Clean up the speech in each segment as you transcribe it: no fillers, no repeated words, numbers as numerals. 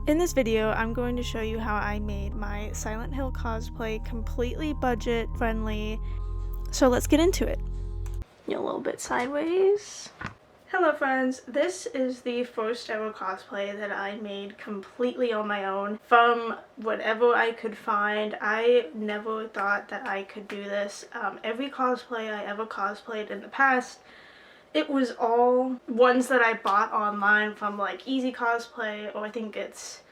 In this video, I'm going to show you how I made my Silent Hill cosplay completely budget friendly. So let's get into it. A little bit sideways. Hello friends, this is the first ever cosplay that I made completely on my own from whatever I could find. I never thought that I could do this. Every cosplay I ever cosplayed in the past, it was all ones that I bought online from like Easy Cosplay, or I think it's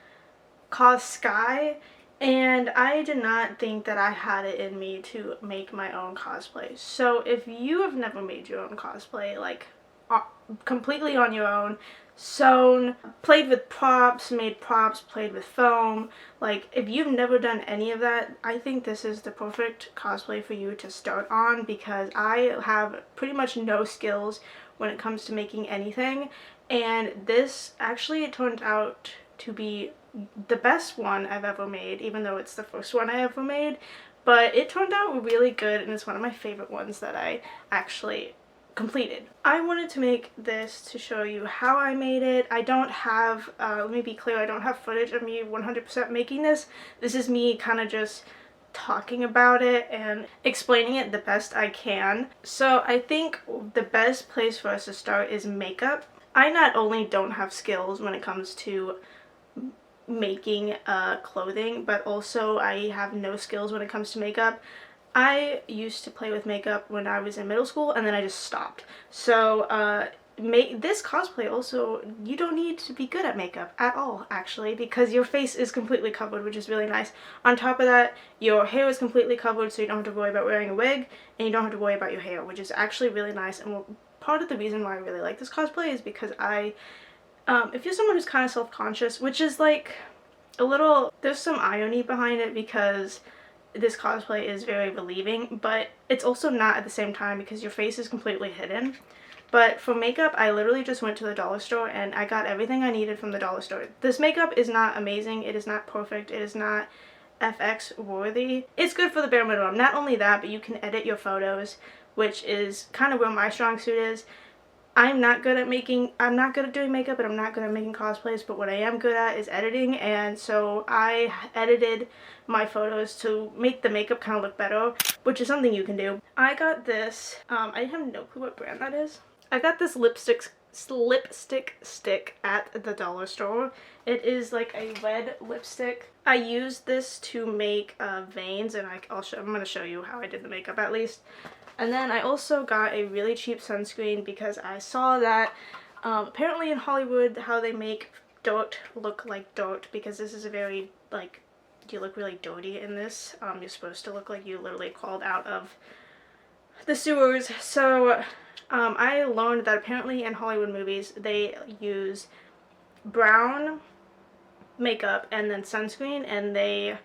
Sky, and I did not think that I had it in me to make my own cosplay. So if you have never made your own cosplay, like completely on your own, sewn, played with props, made props, played with foam, like if you've never done any of that, I think this is the perfect cosplay for you to start on, because I have pretty much no skills when it comes to making anything, and this actually turned out to be the best one I've ever made, even though it's the first one I ever made. But it turned out really good, and it's one of my favorite ones that I actually completed. I wanted to make this to show you how I made it. I don't have, let me be clear, I don't have footage of me 100% making this. This is me kind of just talking about it and explaining it the best I can. So I think the best place for us to start is makeup. I not only don't have skills when it comes to making clothing, but also I have no skills when it comes to makeup. I used to play with makeup when I was in middle school, and then I just stopped. So this cosplay also, you don't need to be good at makeup at all, actually, because your face is completely covered, which is really nice. On top of that, your hair is completely covered, so you don't have to worry about wearing a wig, and you don't have to worry about your hair, which is actually really nice. And part of the reason why I really like this cosplay is because if you're someone who's kind of self-conscious, which is like a little, there's some irony behind it, because this cosplay is very relieving, but it's also not at the same time, because your face is completely hidden. But for makeup, I literally just went to the dollar store and I got everything I needed from the dollar store. This makeup is not amazing, it is not perfect, it is not FX worthy. It's good for the bare minimum. Not only that, but you can edit your photos, which is kind of where my strong suit is. I'm not good at doing makeup, and I'm not good at making cosplays, but what I am good at is editing, and so I edited my photos to make the makeup kind of look better, which is something you can do. I got this, I have no clue what brand that is. I got this lipstick stick at the dollar store. It is like a red lipstick. I used this to make veins, and I'm going to show you how I did the makeup at least. And then I also got a really cheap sunscreen, because I saw that apparently in Hollywood how they make dirt look like dirt, because this is a very, like, you look really dirty in this. You're supposed to look like you literally crawled out of the sewers. So I learned that apparently in Hollywood movies they use brown makeup and then sunscreen, and they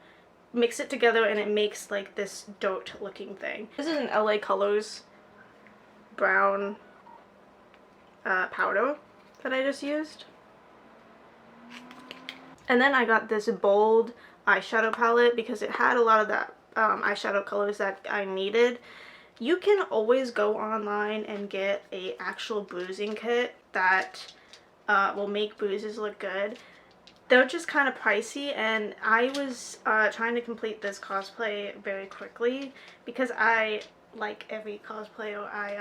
mix it together and it makes like this dirt looking thing. This is an LA Colors brown powder that I just used. And then I got this bold eyeshadow palette, because it had a lot of that eyeshadow colors that I needed. You can always go online and get a actual bruising kit that will make bruises look good. They're just kind of pricey, and I was trying to complete this cosplay very quickly, because I, like every cosplayer, I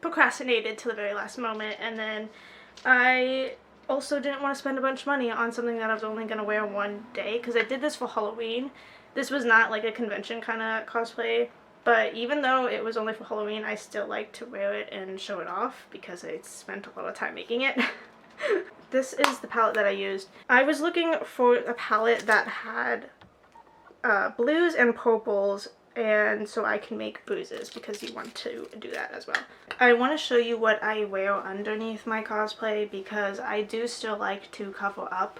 procrastinated to the very last moment, and then I also didn't want to spend a bunch of money on something that I was only going to wear one day, because I did this for Halloween. This was not like a convention kind of cosplay, but even though it was only for Halloween, I still like to wear it and show it off, because I spent a lot of time making it. This is the palette that I used. I was looking for a palette that had blues and purples, and so I can make bruises, because you want to do that as well. I want to show you what I wear underneath my cosplay, because I do still like to cover up.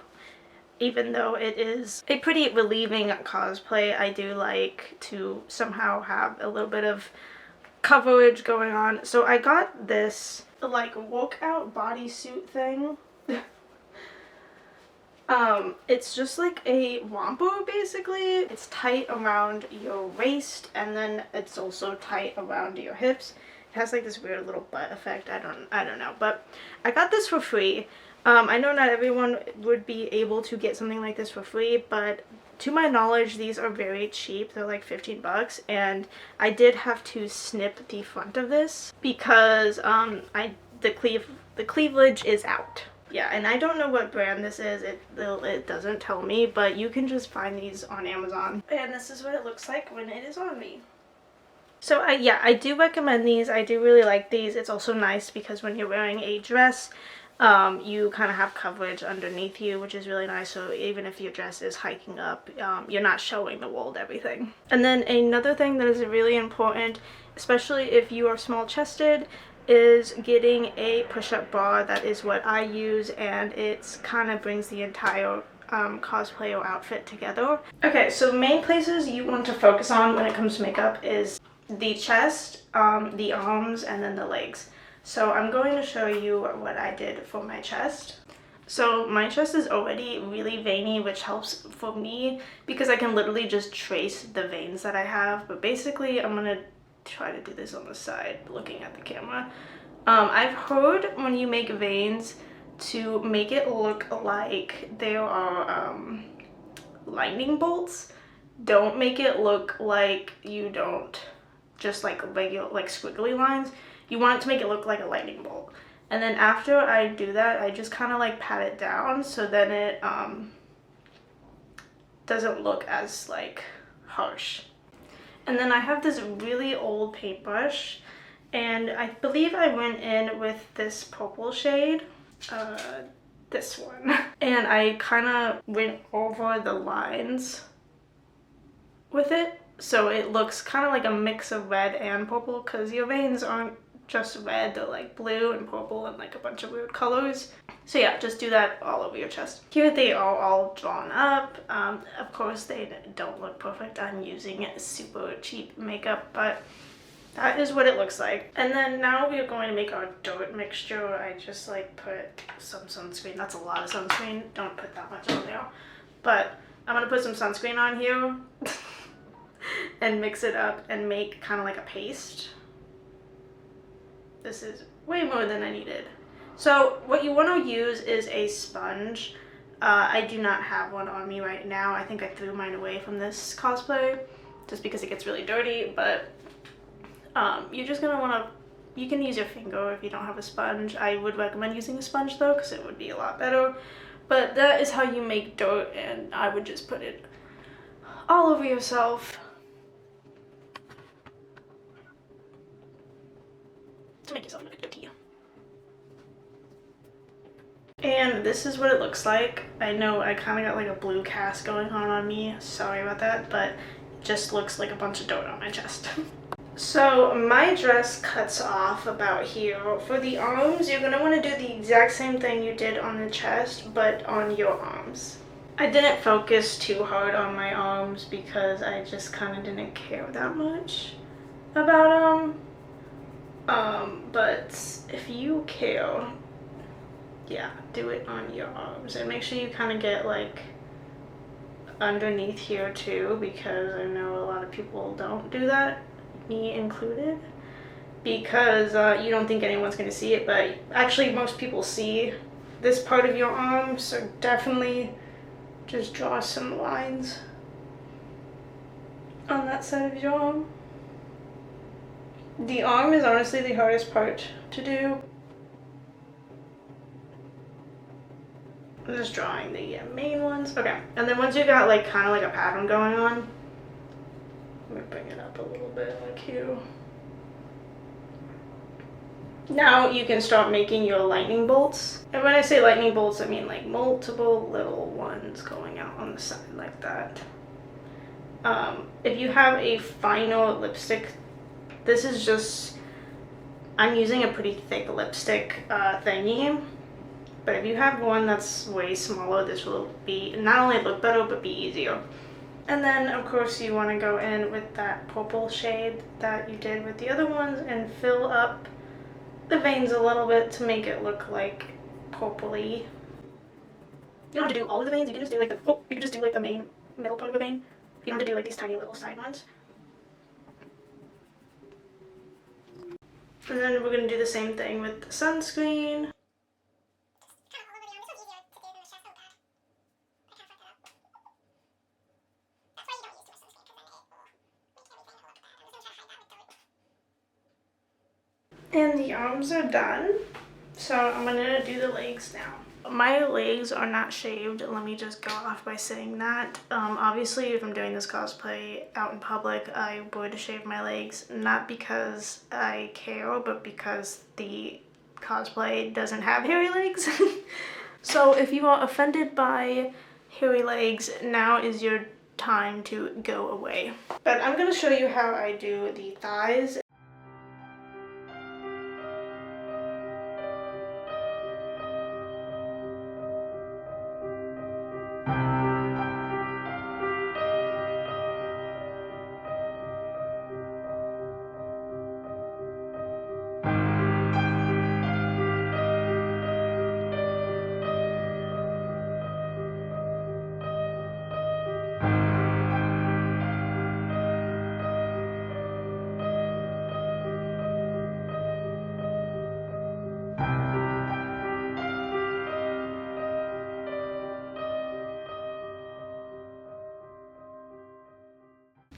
Even though it is a pretty relieving cosplay, I do like to somehow have a little bit of coverage going on. So I got this like workout bodysuit thing. It's just like a romper, basically. It's tight around your waist, and then it's also tight around your hips. It has like this weird little butt effect. I don't know, but I got this for free. I know not everyone would be able to get something like this for free, but to my knowledge, these are very cheap. They're like 15 bucks, and I did have to snip the front of this because the cleavage is out. Yeah, and I don't know what brand this is. It doesn't tell me, but you can just find these on Amazon. And this is what it looks like when it is on me. So I do recommend these. I do really like these. It's also nice because when you're wearing a dress, you kind of have coverage underneath you, which is really nice. So even if your dress is hiking up, you're not showing the wool to everything. And then another thing that is really important, especially if you are small chested, is getting a push-up bra. That is what I use, and it's kind of brings the entire cosplay or outfit together. Okay, so main places you want to focus on when it comes to makeup is the chest, the arms, and then the legs. So I'm going to show you what I did for my chest. So my chest is already really veiny, which helps for me because I can literally just trace the veins that I have. But basically, I'm gonna try to do this on the side, looking at the camera. I've heard when you make veins to make it look like there are lightning bolts. Don't make it look like you don't, just like regular, like squiggly lines. You want it to make it look like a lightning bolt. And then after I do that, I just kind of like pat it down so then it doesn't look as like harsh. And then I have this really old paintbrush, and I believe I went in with this purple shade, this one. And I kind of went over the lines with it, so it looks kind of like a mix of red and purple, because your veins aren't just red, they're like blue and purple and like a bunch of weird colors. So yeah, just do that all over your chest. Here they are all drawn up. Of course they don't look perfect. I'm using super cheap makeup, but that is what it looks like. And then now we are going to make our dirt mixture. I just like put some sunscreen. That's a lot of sunscreen. Don't put that much on there. But I'm gonna put some sunscreen on here and mix it up and make kind of like a paste. This is way more than I needed. So what you want to use is a sponge. I do not have one on me right now. I think I threw mine away from this cosplay just because it gets really dirty, but you're just gonna want to, you can use your finger if you don't have a sponge. I would recommend using a sponge though, because it would be a lot better. But that is how you make dirt, and I would just put it all over yourself to make yourself look dirty. And this is what it looks like. I know I kind of got like a blue cast going on me. Sorry about that, but it just looks like a bunch of dirt on my chest. So my dress cuts off about here. For the arms, you're going to want to do the exact same thing you did on the chest, but on your arms. I didn't focus too hard on my arms because I just kind of didn't care that much about them. But if you care, yeah, do it on your arms. And make sure you kind of get like underneath here too, because I know a lot of people don't do that, me included, because you don't think anyone's going to see it, but actually most people see this part of your arm, so definitely just draw some lines on that side of your arm. The arm is honestly the hardest part to do. I'm just drawing the main ones. Okay, and then once you got like kind of like a pattern going on, let me bring it up a little bit like here. Now you can start making your lightning bolts. And when I say lightning bolts, I mean like multiple little ones going out on the side like that. If you have a finer lipstick, this is just, I'm using a pretty thick lipstick thingy. But if you have one that's way smaller, this will be not only look better, but be easier. And then of course you want to go in with that purple shade that you did with the other ones and fill up the veins a little bit to make it look like purpley. You don't have to do all of the veins, you can just do like the main middle part of the vein. You don't have to do like these tiny little side ones. And then we're going to do the same thing with the sunscreen. And the arms are done. So I'm gonna do the legs now. My legs are not shaved. Let me just go off by saying that. Obviously, if I'm doing this cosplay out in public, I would shave my legs. Not because I care, but because the cosplay doesn't have hairy legs. So if you are offended by hairy legs, now is your time to go away. But I'm gonna show you how I do the thighs.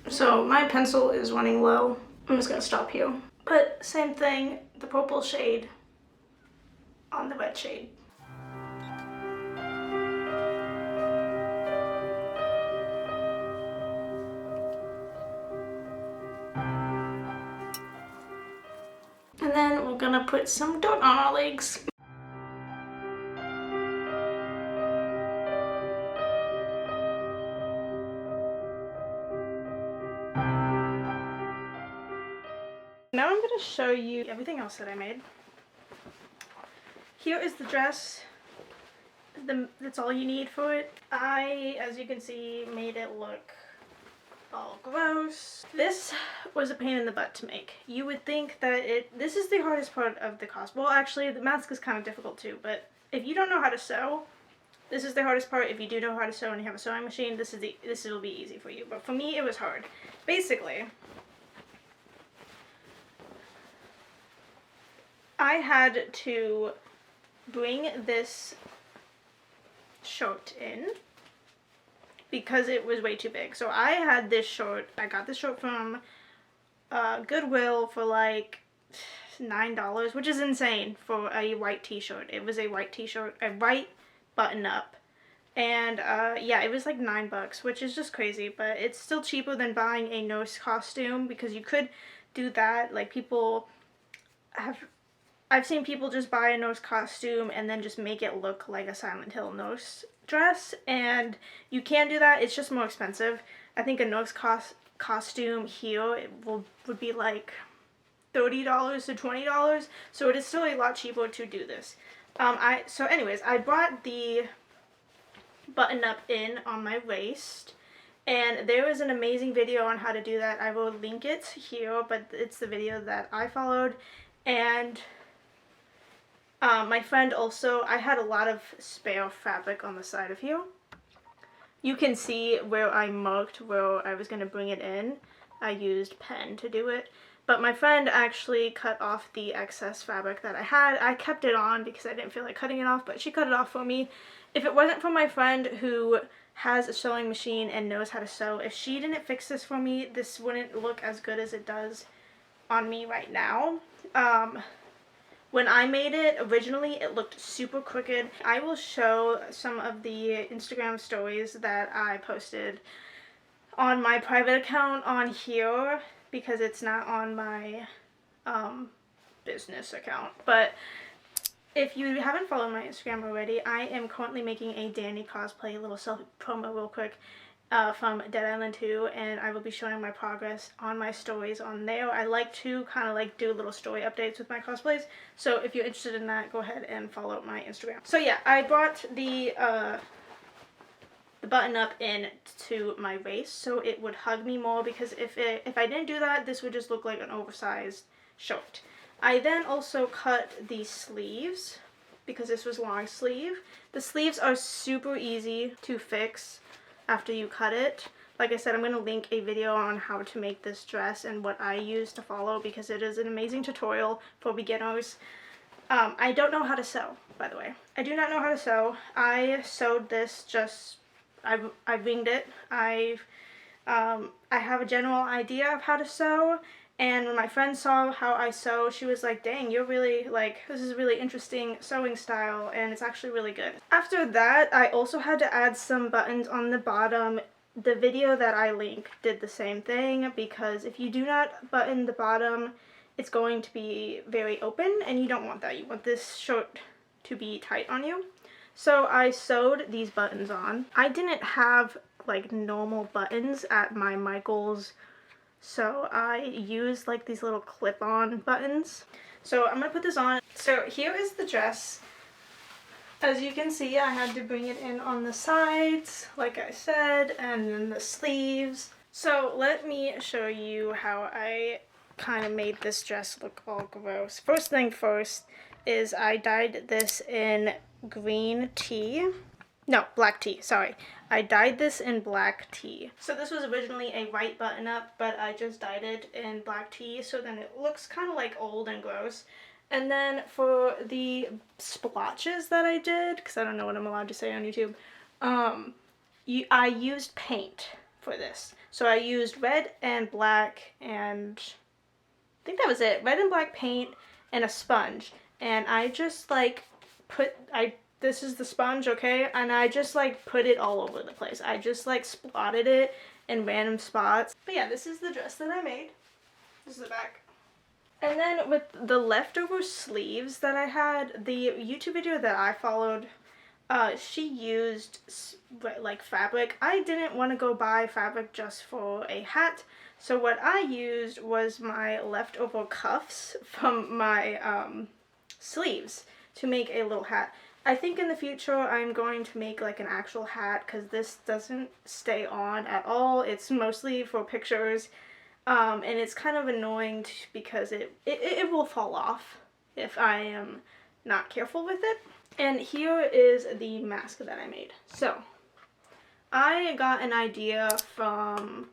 So my pencil is running low. I'm just gonna stop here. But same thing, the purple shade on the red shade. And then we're gonna put some dirt on our legs. Now I'm gonna show you everything else that I made. Here is the dress. That's all you need for it. I, as you can see, made it look all gross. This was a pain in the butt to make. You would think that this is the hardest part of the cosplay. Well, actually, the mask is kind of difficult too, but if you don't know how to sew, this is the hardest part. If you do know how to sew and you have a sewing machine, this will be easy for you. But for me, it was hard. Basically, I had to bring this shirt in because it was way too big. So I had this shirt. I got this shirt from Goodwill for like $9, which is insane for a white t-shirt. It was a white t-shirt, a white button-up. And yeah, it was like $9, which is just crazy, but it's still cheaper than buying a nurse costume because you could do that. Like I've seen people just buy a nurse costume and then just make it look like a Silent Hill nurse dress, and you can do that. It's just more expensive. I think a nurse costume here would be like $30 to $20, so it is still a lot cheaper to do this. So anyways, I brought the button-up in on my waist, and there is an amazing video on how to do that. I will link it here, but it's the video that I followed. And my friend also, I had a lot of spare fabric on the side of here. You can see where I marked where I was going to bring it in. I used pen to do it. But my friend actually cut off the excess fabric that I had. I kept it on because I didn't feel like cutting it off, but she cut it off for me. If it wasn't for my friend who has a sewing machine and knows how to sew, if she didn't fix this for me, this wouldn't look as good as it does on me right now. When I made it originally, it looked super crooked. I will show some of the Instagram stories that I posted on my private account on here because it's not on my business account. But if you haven't followed my Instagram already, I am currently making a Danny cosplay, little self-promo real quick, from Dead Island 2, and I will be showing my progress on my stories on there. I like to kind of like do little story updates with my cosplays, so if you're interested in that, go ahead and follow my Instagram. So yeah, I brought the button up in to my waist so it would hug me more, because if I didn't do that, this would just look like an oversized shirt. I then also cut the sleeves because this was long sleeve. The sleeves are super easy to fix after you cut it. Like I said, I'm going to link a video on how to make this dress and what I use to follow because it is an amazing tutorial for beginners. I don't know how to sew, by the way. I do not know how to sew. I sewed this I winged it. I have a general idea of how to sew, And when my friend saw how I sew, she was like, dang, you're really, like, this is a really interesting sewing style, and it's actually really good. After that, I also had to add some buttons on the bottom. The video that I linked did the same thing, because if you do not button the bottom, it's going to be very open, and you don't want that. You want this shirt to be tight on you. So I sewed these buttons on. I didn't have like normal buttons at my Michaels, so I used like these little clip-on buttons. So I'm gonna put this on. So here is the dress. As you can see, I had to bring it in on the sides, like I said, and then the sleeves. So let me show you how I kind of made this dress look all gross. First thing first is I dyed this in green tea. No, black tea, sorry. I dyed this in black tea. So this was originally a white button-up, but I just dyed it in black tea, so then it looks kind of like old and gross. And then for the splotches that I did, because I don't know what I'm allowed to say on YouTube, I used paint for this. So I used red and black, and I think that was it. Red and black paint and a sponge. And I just like this is the sponge, okay? And I just like put it all over the place. I just like splotted it in random spots. But yeah, this is the dress that I made. This is the back. And then with the leftover sleeves that I had, the YouTube video that I followed, she used like fabric. I didn't want to go buy fabric just for a hat, so what I used was my leftover cuffs from my sleeves to make a little hat. I think in the future I'm going to make like an actual hat, because this doesn't stay on at all. It's mostly for pictures. And it's kind of annoying because it will fall off if I am not careful with it. And here is the mask that I made. So, I got an idea from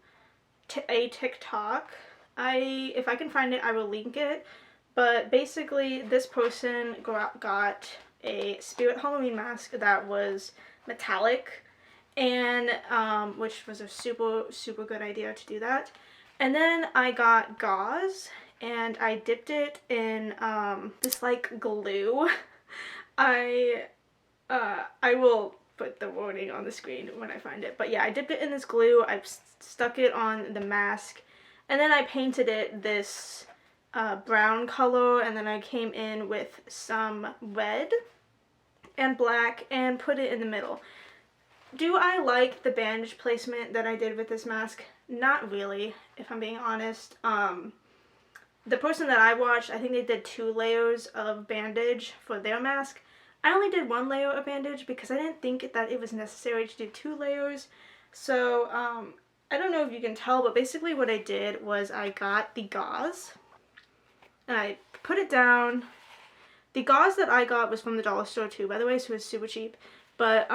a TikTok. If I can find it, I will link it. But basically, this person got a Spirit Halloween mask that was metallic, and which was a super good idea to do that. And then I got gauze, and I dipped it in this like glue. I will put the wording on the screen when I find it. But yeah, I dipped it in this glue. I stuck it on the mask, and then I painted it this brown color, and then I came in with some red and black and put it in the middle. Do I like the bandage placement that I did with this mask? Not really, if I'm being honest. The person that I watched, I think they did 2 layers of bandage for their mask. I only did 1 layer of bandage because I didn't think that it was necessary to do 2 layers. So, I don't know if you can tell, but basically what I did was I got the gauze, and I put it down. The gauze that I got was from the dollar store too, by the way, so it was super cheap. But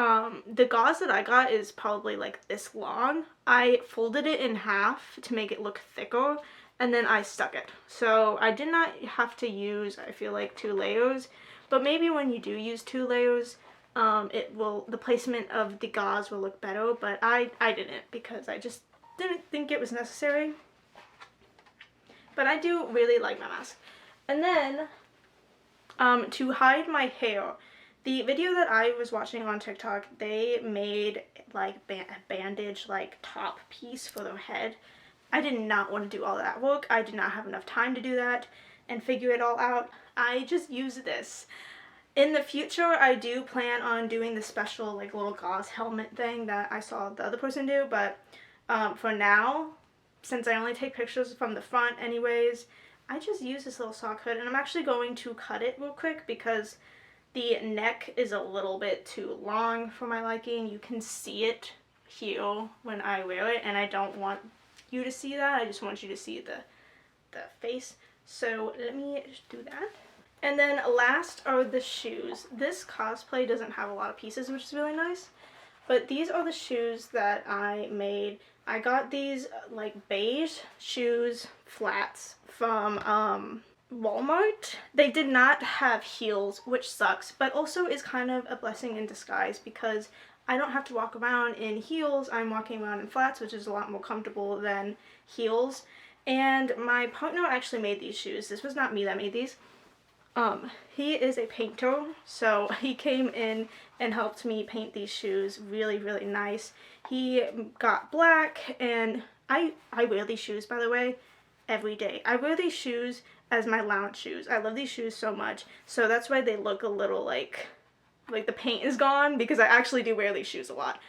the gauze that I got is probably like this long. I folded it in half to make it look thicker, and then I stuck it. So I did not have to use, I feel like, 2 layers. But maybe when you do use 2 layers, the placement of the gauze will look better. But I didn't, because I just didn't think it was necessary. But I do really like my mask. And then, to hide my hair, the video that I was watching on TikTok, they made like a bandage like top piece for their head. I did not want to do all that work. I did not have enough time to do that and figure it all out. I just used this. In the future, I do plan on doing the special like little gauze helmet thing that I saw the other person do, but for now, since I only take pictures from the front anyways, I just use this little sock hood, and I'm actually going to cut it real quick because the neck is a little bit too long for my liking. You can see it here when I wear it, and I don't want you to see that. I just want you to see the face. So let me do that. And then last are the shoes. This cosplay doesn't have a lot of pieces, which is really nice. But these are the shoes that I made. I got these like beige shoes, flats, from Walmart. They did not have heels, which sucks, but also is kind of a blessing in disguise because I don't have to walk around in heels. I'm walking around in flats, which is a lot more comfortable than heels. And my partner actually made these shoes. This was not me that made these. He is a painter, so he came in and helped me paint these shoes really, really nice. He got black, and I wear these shoes, by the way, every day. I wear these shoes as my lounge shoes. I love these shoes so much, so that's why they look a little like the paint is gone, because I actually do wear these shoes a lot.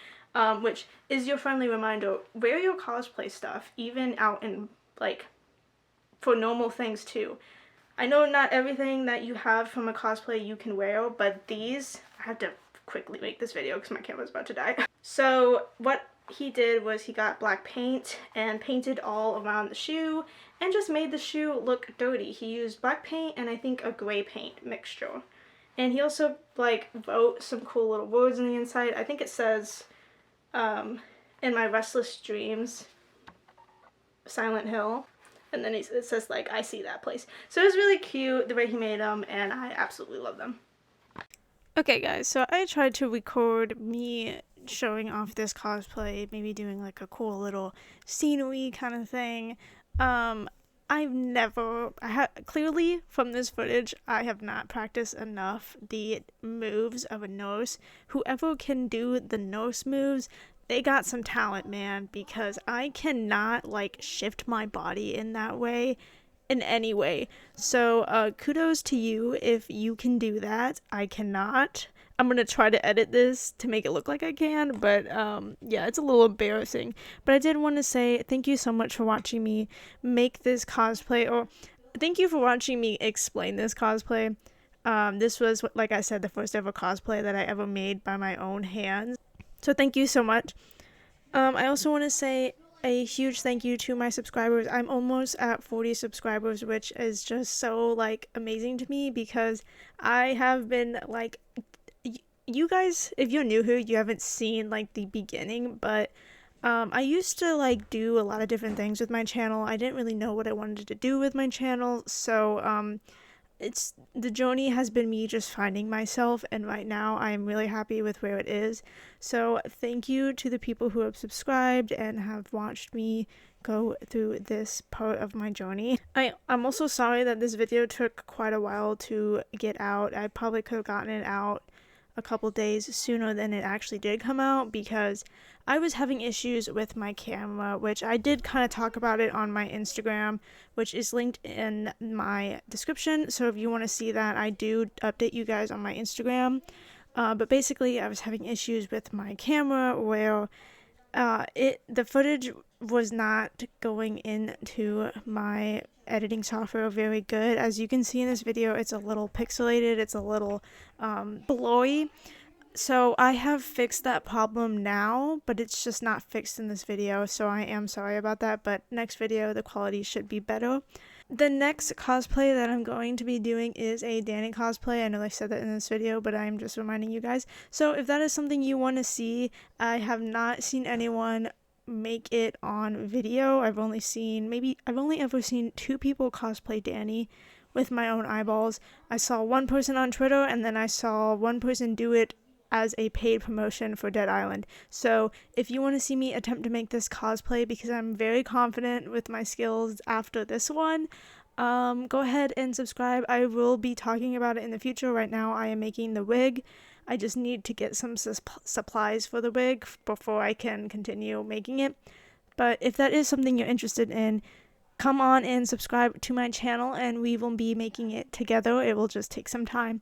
Which is your friendly reminder, wear your cosplay stuff, even out in, like, for normal things too. I know not everything that you have from a cosplay you can wear, but these, I had to quickly make this video because my camera's about to die. So what he did was he got black paint and painted all around the shoe and just made the shoe look dirty. He used black paint and I think a gray paint mixture. And he also, like, wrote some cool little words on the inside. I think it says, in my restless dreams, Silent Hill. And then it says, like, I see that place. So it was really cute the way he made them, and I absolutely love them. Okay, guys, so I tried to record me showing off this cosplay, maybe doing, like, a cool little scenery kind of thing. Clearly from this footage, I have not practiced enough the moves of a nurse. Whoever can do the nurse moves, they got some talent, man, because I cannot, like, shift my body in that way, in any way. So, kudos to you if you can do that. I cannot. I'm gonna try to edit this to make it look like I can, but, yeah, it's a little embarrassing. But I did want to say thank you so much for watching me make this cosplay, or thank you for watching me explain this cosplay. This was, like I said, the first ever cosplay that I ever made by my own hands. So thank you so much. I also want to say a huge thank you to my subscribers. I'm almost at 40 subscribers, which is just so, like, amazing to me, because I have been, like, you guys, if you're new here, you haven't seen, like, the beginning, but I used to, like, do a lot of different things with my channel. I didn't really know what I wanted to do with my channel, so the journey has been me just finding myself, and right now I'm really happy with where it is. So thank you to the people who have subscribed and have watched me go through this part of my journey. I'm also sorry that this video took quite a while to get out. I probably could have gotten it out a couple days sooner than it actually did come out, because I was having issues with my camera, which I did kind of talk about it on my Instagram, which is linked in my description. So if you want to see that, I do update you guys on my Instagram. But basically, I was having issues with my camera where the footage was not going into my editing software very good. As you can see in this video, it's a little pixelated, it's a little blurry. So I have fixed that problem now, but it's just not fixed in this video, so I am sorry about that, but next video the quality should be better. The next cosplay that I'm going to be doing is a Danny cosplay. I know I said that in this video, but I'm just reminding you guys. So if that is something you want to see, I have not seen anyone make it on video. I've only ever seen 2 people cosplay Danny with my own eyeballs. I saw one person on Twitter, and then I saw one person do it as a paid promotion for Dead Island. So if you want to see me attempt to make this cosplay, because I'm very confident with my skills after this one, go ahead and subscribe. I will be talking about it in the future. Right now I am making the wig. I just need to get some supplies for the wig before I can continue making it. But if that is something you're interested in, come on and subscribe to my channel, and we will be making it together. It will just take some time.